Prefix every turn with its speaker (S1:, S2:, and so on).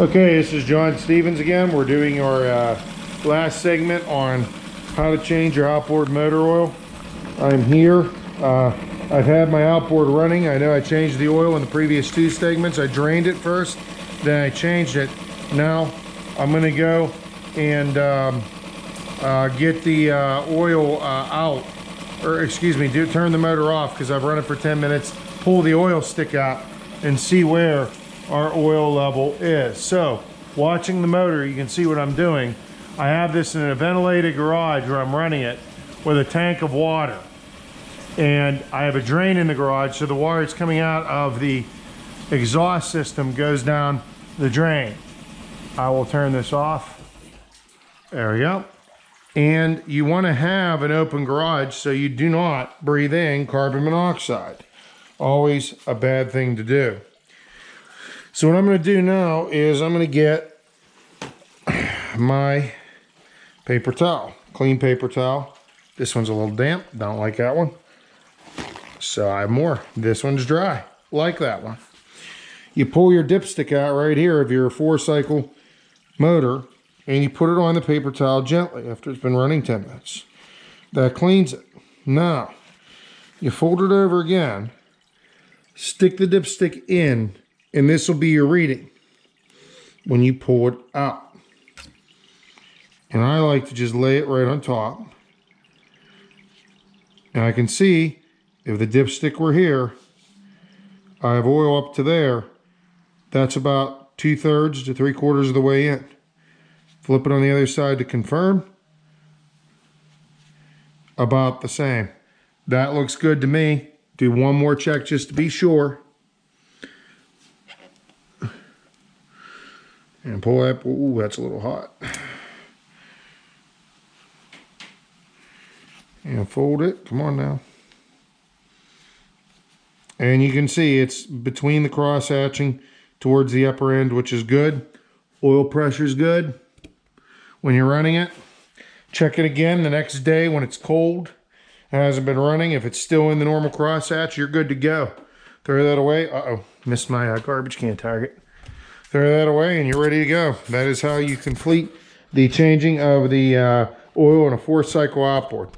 S1: Okay, this is John Stevens again. We're doing our last segment on how to change your outboard motor oil. I'm here. I've had my outboard running. I know I changed the oil in the previous two segments. I drained it first, then I changed it. Now I'm going to go and get the oil out, or excuse me, turn the motor off because I've run it for 10 minutes, pull the oil stick out and see where our oil level is. So watching the motor, you can see what I'm doing. I have this in a ventilated garage where I'm running it with a tank of water, and I have a drain in the garage, so the water that's coming out of the exhaust system goes down the drain. I will turn this off. There we go. And you want to have an open garage so you do not breathe in carbon monoxide. Always a bad thing to do. So what I'm going to do now is I'm going to get my paper towel, clean paper towel. This one's a little damp, don't like that one. So I have more. This one's dry, like that one. You pull your dipstick out right here of your 4-cycle motor and you put it on the paper towel gently after it's been running 10 minutes. That cleans it. Now, you fold it over again, stick the dipstick in, and this will be your reading when you pull it out. And I like to just lay it right on top. And I can see if the dipstick were here, I have oil up to there. That's about 2/3 to 3/4 of the way in. Flip it on the other side to confirm. About the same. That looks good to me. Do one more check just to be sure. And pull that. Ooh, that's a little hot. And fold it. Come on now. And you can see it's between the cross hatching towards the upper end, which is good. Oil pressure is good when you're running it. Check it again the next day when it's cold. It hasn't been running. If it's still in the normal crosshatch, you're good to go. Throw that away. Uh-oh, missed my garbage can target. Throw that away and you're ready to go. That is how you complete the changing of the oil in a 4-cycle outboard.